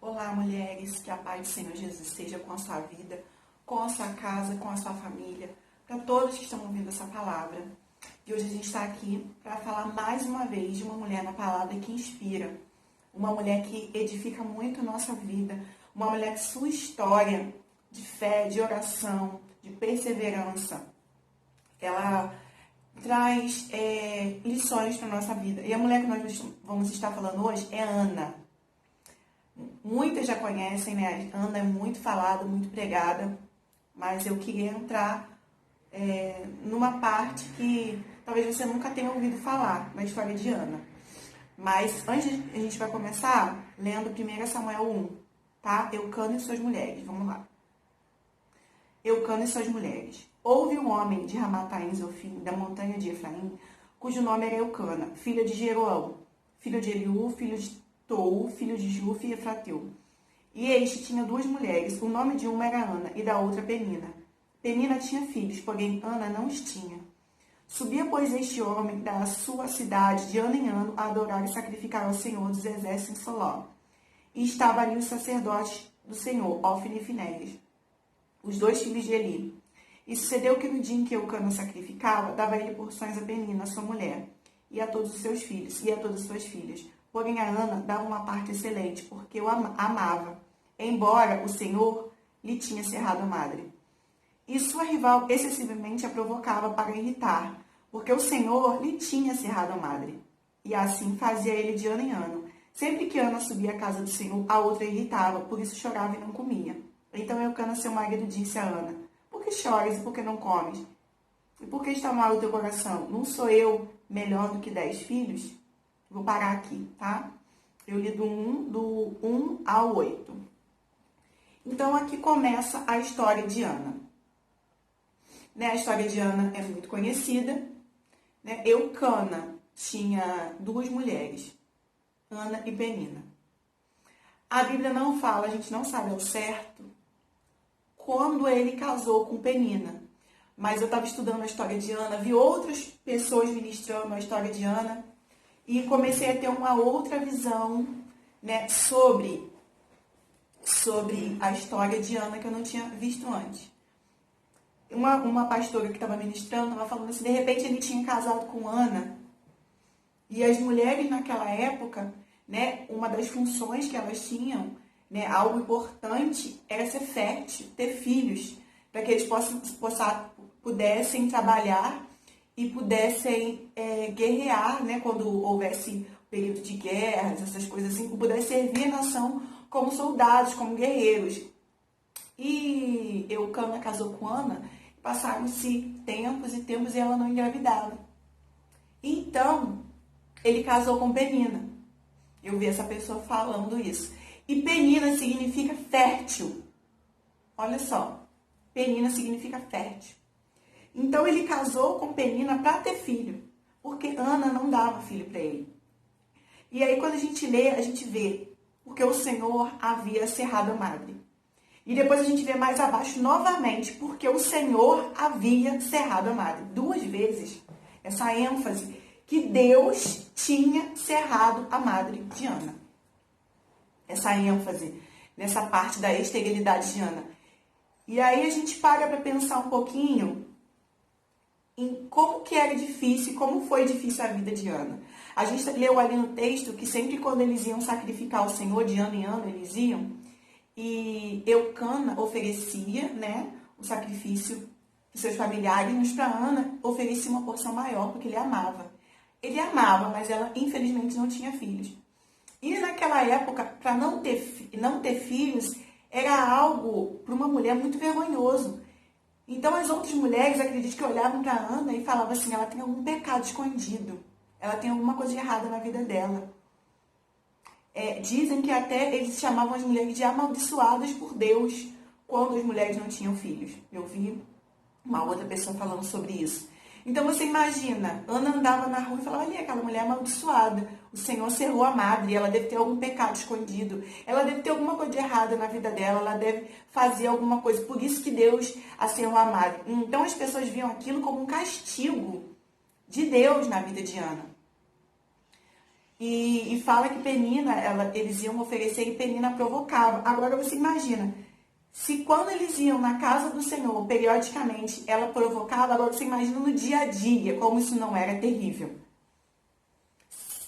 Olá, mulheres, que a paz do Senhor Jesus esteja com a sua vida, com a sua casa, com a sua família, para todos que estão ouvindo essa palavra. E hoje a gente está aqui para falar mais uma vez de uma mulher na palavra que inspira, uma mulher que edifica muito a nossa vida, uma mulher que sua história de fé, de oração, de perseverança, ela traz lições para a nossa vida. E a mulher que nós vamos estar falando hoje é Ana. Muitas já conhecem, né? Ana é muito falada, muito pregada, mas eu queria entrar numa parte que talvez você nunca tenha ouvido falar na história de Ana. Mas antes a gente vai começar lendo 1 Samuel 1, tá? Eucana e suas mulheres, vamos lá. Eucana e suas mulheres. Houve um homem de Ramataim Zofim, da montanha de Efraim, cujo nome era Eucana, filha de Jeroão, filho de Eliú, filho de Tou, filho de Jufi e Efrateu. E este tinha duas mulheres, o nome de uma era Ana e da outra Penina. Penina tinha filhos, porém Ana não os tinha. Subia, pois, este homem da sua cidade de ano em ano a adorar e sacrificar ao Senhor dos exércitos em Soló. E estava ali os sacerdotes do Senhor, Ofni e Finéias, os dois filhos de Eli. E sucedeu que no dia em que Eucana sacrificava, dava ele porções a Penina, sua mulher, e a todos os seus filhos, e a todas as suas filhas. Porém, a Ana dava uma parte excelente, porque o amava, embora o Senhor lhe tinha cerrado a madre. E sua rival excessivamente a provocava para irritar, porque o Senhor lhe tinha cerrado a madre. E assim fazia ele de ano em ano. Sempre que Ana subia à casa do Senhor, a outra irritava, por isso chorava e não comia. Então Eucana, seu marido, disse a Ana: por que choras e por que não comes? E por que está mal o teu coração? Não sou eu melhor do que 10 filhos? Vou parar aqui, tá? Eu li do 1 ao 8. Então, aqui começa a história de Ana. Né? A história de Ana é muito conhecida. Né? Eucana tinha duas mulheres, Ana e Penina. A Bíblia não fala, a gente não sabe ao certo, quando ele casou com Penina. Mas eu estava estudando a história de Ana, vi outras pessoas ministrando a história de Ana, e comecei a ter uma outra visão, né, sobre a história de Ana que eu não tinha visto antes. Uma pastora que estava ministrando estava falando assim, de repente ele tinha casado com Ana, e as mulheres naquela época, né, uma das funções que elas tinham, né, algo importante, era ser fértil, ter filhos, para que eles pudessem trabalhar e pudessem guerrear, né, quando houvesse período de guerras, essas coisas assim, pudessem servir a nação como soldados, como guerreiros. E Eucana casou com Ana, passaram-se tempos e tempos e ela não engravidava. Então, ele casou com Penina. Eu vi essa pessoa falando isso. E Penina significa fértil. Olha só, Penina significa fértil. Então, ele casou com Penina para ter filho, porque Ana não dava filho para ele. E aí, quando a gente lê, a gente vê, porque o Senhor havia cerrado a madre. E depois a gente vê mais abaixo, novamente, porque o Senhor havia cerrado a madre. 2 vezes, essa ênfase, que Deus tinha cerrado a madre de Ana. Essa ênfase, nessa parte da esterilidade de Ana. E aí a gente para pensar um pouquinho em como que era difícil, como foi difícil a vida de Ana. A gente leu ali no texto que sempre quando eles iam sacrificar o Senhor, de ano em ano eles iam, e Eucana oferecia, né, o sacrifício dos seus familiares, mas para Ana oferecia uma porção maior, porque ele amava. Ele amava, mas ela infelizmente não tinha filhos. E naquela época, para não ter filhos, era algo para uma mulher muito vergonhoso. Então, as outras mulheres, acredito que olhavam para Ana e falavam assim, ela tem algum pecado escondido. Ela tem alguma coisa de errada na vida dela. Dizem que até eles chamavam as mulheres de amaldiçoadas por Deus quando as mulheres não tinham filhos. Eu vi uma outra pessoa falando sobre isso. Então, você imagina, Ana andava na rua e falava, olha, aquela mulher amaldiçoada. O Senhor cerrou a madre, ela deve ter algum pecado escondido. Ela deve ter alguma coisa de errada na vida dela, ela deve fazer alguma coisa. Por isso que Deus a cerrou a madre. Então, as pessoas viam aquilo como um castigo de Deus na vida de Ana. E fala que Penina, eles iam oferecer e Penina provocava. Agora você imagina, se quando eles iam na casa do Senhor, periodicamente, ela provocava, agora você imagina no dia a dia, como isso não era terrível.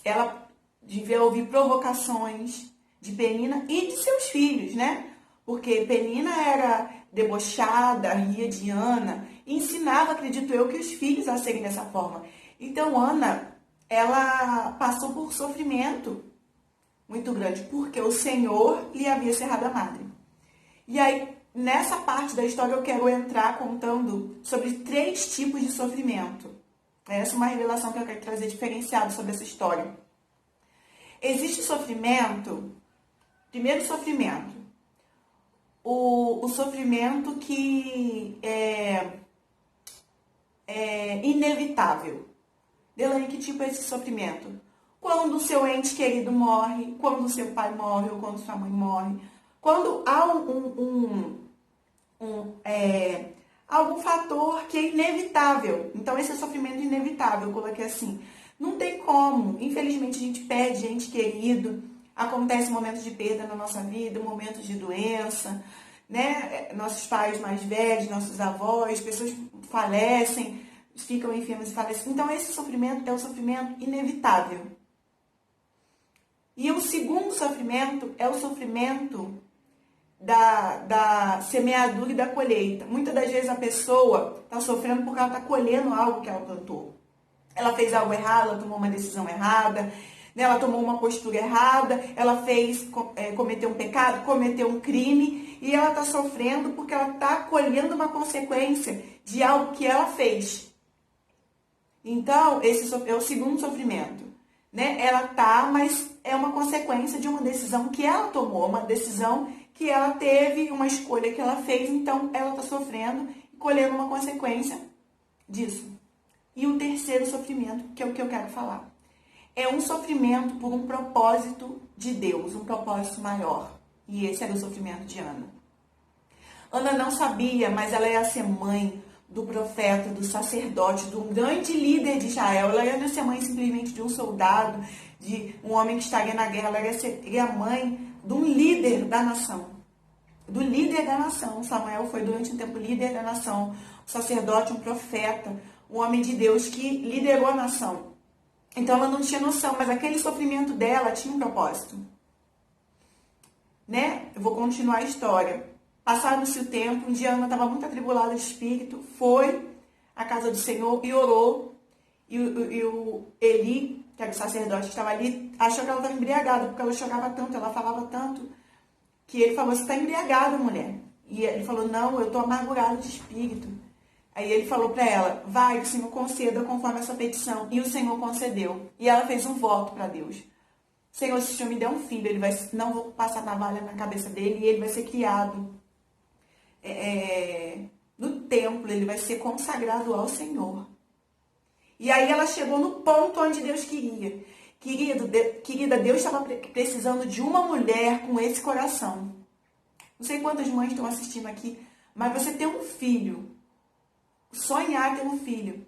Ela devia ouvir provocações de Penina e de seus filhos, né? Porque Penina era debochada, ria de Ana, e ensinava, acredito eu, que os filhos a serem dessa forma. Então, Ana, ela passou por sofrimento muito grande, porque o Senhor lhe havia cerrado a madre. E aí, nessa parte da história, eu quero entrar contando sobre 3 tipos de sofrimento. Essa é uma revelação que eu quero trazer diferenciado sobre essa história. Existe sofrimento, primeiro sofrimento, o sofrimento que é inevitável. Delane, que tipo é esse sofrimento? Quando o seu ente querido morre, quando o seu pai morre ou quando sua mãe morre, quando há algum fator que é inevitável. Então, esse é sofrimento inevitável, eu coloquei assim. Não tem como. Infelizmente, a gente perde gente querido. Acontece momentos de perda na nossa vida, momentos de doença, né? Nossos pais mais velhos, nossos avós, pessoas falecem, ficam enfermos e falecem. Então, esse sofrimento é um sofrimento inevitável. E o segundo sofrimento é o sofrimento da semeadura e da colheita. Muitas das vezes a pessoa está sofrendo porque ela está colhendo algo que ela plantou. Ela fez algo errado, ela tomou uma decisão errada, né? Ela tomou uma postura errada, ela cometeu um pecado, cometeu um crime, e ela está sofrendo porque ela está colhendo uma consequência de algo que ela fez. Então, esse é o segundo sofrimento. Né? Ela tá, mas é uma consequência de uma decisão que ela tomou, uma decisão que ela teve, uma escolha que ela fez, então ela está sofrendo e colhendo uma consequência disso. E o terceiro sofrimento, que é o que eu quero falar, é um sofrimento por um propósito de Deus, um propósito maior. E esse era o sofrimento de Ana. Ana não sabia, mas ela ia ser mãe do profeta, do sacerdote, de um grande líder de Israel. Ela ia ser mãe simplesmente de um soldado, de um homem que estaria na guerra. Ela seria mãe de um líder da nação. Do líder da nação. Samuel foi durante um tempo líder da nação. Um sacerdote, um profeta, um homem de Deus que liderou a nação. Então ela não tinha noção, mas aquele sofrimento dela tinha um propósito. Né? Eu vou continuar a história. Passado-se o tempo, um dia Ana estava muito atribulada de espírito, foi à casa do Senhor e orou. E o Eli, que era o sacerdote que estava ali, achou que ela estava embriagada, porque ela chorava tanto, ela falava tanto, que ele falou, você está embriagada, mulher. E ele falou, não, eu estou amargurado de espírito. Aí ele falou para ela, vai, que o Senhor conceda conforme essa petição. E o Senhor concedeu. E ela fez um voto para Deus. Senhor, se o Senhor me der um filho, não vou passar navalha na cabeça dele e ele vai ser criado no templo, ele vai ser consagrado ao Senhor. E aí ela chegou no ponto onde Deus queria. Querida, Deus estava precisando de uma mulher com esse coração. Não sei quantas mães estão assistindo aqui, mas você ter um filho, sonhar ter um filho,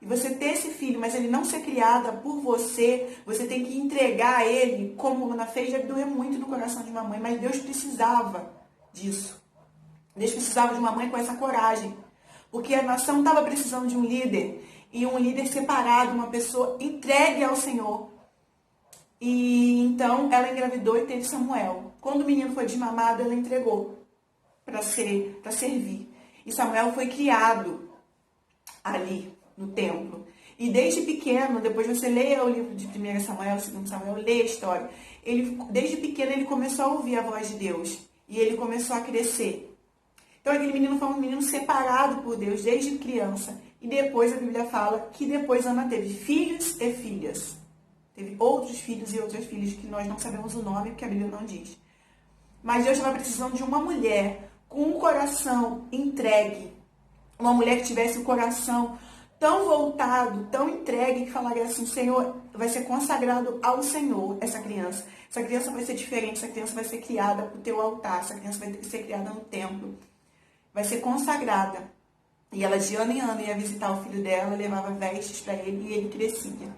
e você ter esse filho, mas ele não ser criado por você, você tem que entregar a ele, como Ana fez, deve doer muito no coração de uma mãe, mas Deus precisava disso. Deus precisava de uma mãe com essa coragem, porque a nação estava precisando de um líder, e um líder separado, uma pessoa entregue ao Senhor. E então ela engravidou e teve Samuel. Quando o menino foi desmamado, ela entregou para servir. E Samuel foi criado ali no templo. E desde pequeno, depois você leia o livro de 1 Samuel, 2 Samuel, leia a história. Desde pequeno ele começou a ouvir a voz de Deus. E ele começou a crescer. Então aquele menino foi um menino separado por Deus desde criança. E depois a Bíblia fala que depois Ana teve filhos e filhas. Teve outros filhos e outras filhas que nós não sabemos o nome, porque a Bíblia não diz. Mas Deus estava precisando de uma mulher com um coração entregue. Uma mulher que tivesse o coração tão voltado, tão entregue, que falaria assim, Senhor, vai ser consagrado ao Senhor essa criança. Essa criança vai ser diferente, essa criança vai ser criada para o teu altar, essa criança vai ser criada no templo. Vai ser consagrada. E ela de ano em ano ia visitar o filho dela, levava vestes para ele e ele crescia.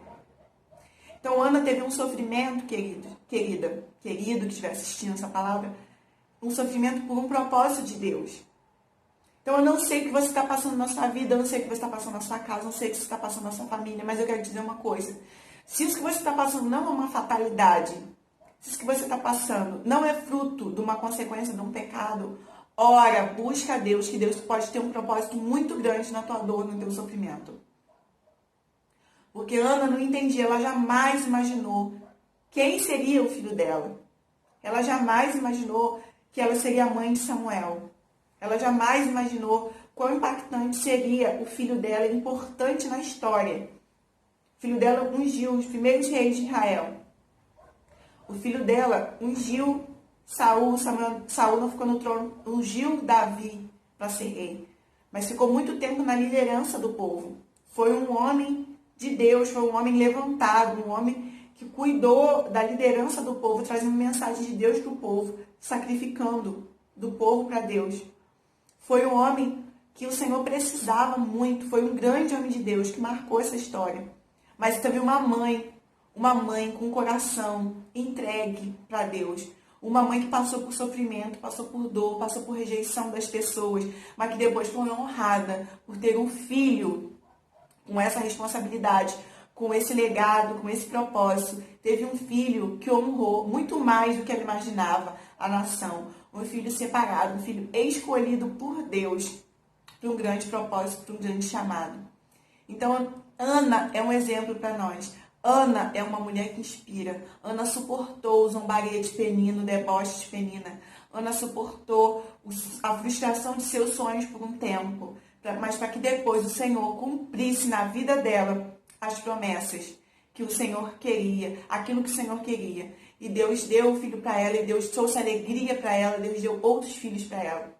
Então, Ana teve um sofrimento, querido que estiver assistindo essa palavra, um sofrimento por um propósito de Deus. Então, eu não sei o que você está passando na sua vida, eu não sei o que você está passando na sua casa, eu não sei o que você está passando na sua família, mas eu quero te dizer uma coisa. Se isso que você está passando não é uma fatalidade, se isso que você está passando não é fruto de uma consequência de um pecado, ora, busca a Deus, que Deus pode ter um propósito muito grande na tua dor, no teu sofrimento. Porque Ana não entendia, ela jamais imaginou quem seria o filho dela. Ela jamais imaginou que ela seria a mãe de Samuel. Ela jamais imaginou quão impactante seria o filho dela, importante na história. O filho dela ungiu os primeiros reis de Israel. O filho dela ungiu Saul não ficou no trono, ungiu Davi para ser rei. Mas ficou muito tempo na liderança do povo. Foi um homem de Deus, foi um homem levantado, um homem que cuidou da liderança do povo, trazendo mensagem de Deus para o povo, sacrificando do povo para Deus. Foi um homem que o Senhor precisava muito, foi um grande homem de Deus que marcou essa história. Mas também uma mãe com o coração entregue para Deus. Uma mãe que passou por sofrimento, passou por dor, passou por rejeição das pessoas, mas que depois foi honrada por ter um filho com essa responsabilidade, com esse legado, com esse propósito. Teve um filho que honrou muito mais do que ela imaginava a nação. Um filho separado, um filho escolhido por Deus para um grande propósito, para um grande chamado. Então, Ana é um exemplo para nós. Ana é uma mulher que inspira. Ana suportou zombaria de Penina, o deboche de Penina. Ana suportou a frustração de seus sonhos por um tempo, mas para que depois o Senhor cumprisse na vida dela as promessas que o Senhor queria, aquilo que o Senhor queria. E Deus deu o filho para ela, e Deus trouxe alegria para ela, Deus deu outros filhos para ela.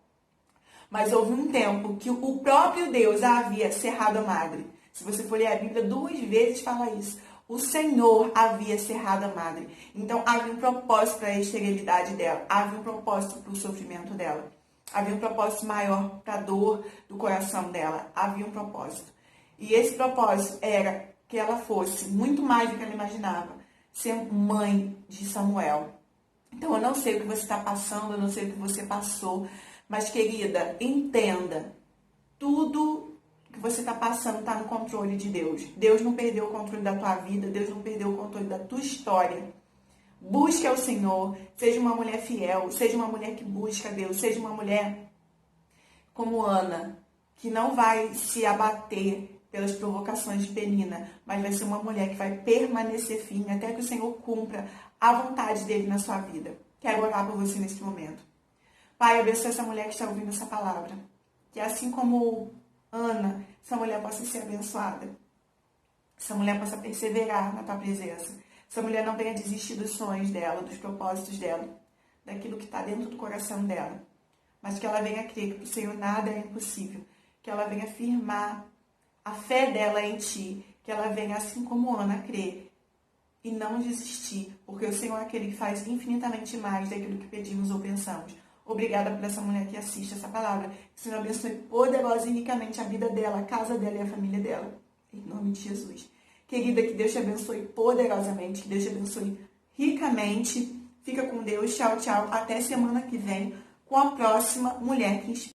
Mas houve um tempo que o próprio Deus a havia cerrado a madre. Se você for ler a Bíblia, 2 vezes fala isso. O Senhor havia cerrado a madre. Então, havia um propósito para a esterilidade dela. Havia um propósito para o sofrimento dela. Havia um propósito maior para a dor do coração dela. Havia um propósito. E esse propósito era que ela fosse, muito mais do que ela imaginava, ser mãe de Samuel. Então, eu não sei o que você está passando, eu não sei o que você passou, mas, querida, entenda, tudo que você está passando está no controle de Deus. Deus não perdeu o controle da tua vida, Deus não perdeu o controle da tua história. Busque ao Senhor, seja uma mulher fiel, seja uma mulher que busca a Deus, seja uma mulher como Ana, que não vai se abater pelas provocações de Penina, mas vai ser uma mulher que vai permanecer firme até que o Senhor cumpra a vontade dele na sua vida. Quero orar por você nesse momento. Pai, abençoa essa mulher que está ouvindo essa palavra. Que assim como Ana, essa mulher possa ser abençoada. Essa mulher possa perseverar na tua presença. Essa mulher não venha desistir dos sonhos dela, dos propósitos dela, daquilo que está dentro do coração dela. Mas que ela venha crer que para o Senhor nada é impossível. Que ela venha firmar a fé dela em ti. Que ela venha, assim como Ana, crer e não desistir. Porque o Senhor é aquele que faz infinitamente mais daquilo que pedimos ou pensamos. Obrigada por essa mulher que assiste essa palavra. Que o Senhor abençoe poderosa e ricamente a vida dela, a casa dela e a família dela. Em nome de Jesus. Querida, que Deus te abençoe poderosamente. Que Deus te abençoe ricamente. Fica com Deus. Tchau, tchau. Até semana que vem com a próxima Mulher que Inspira.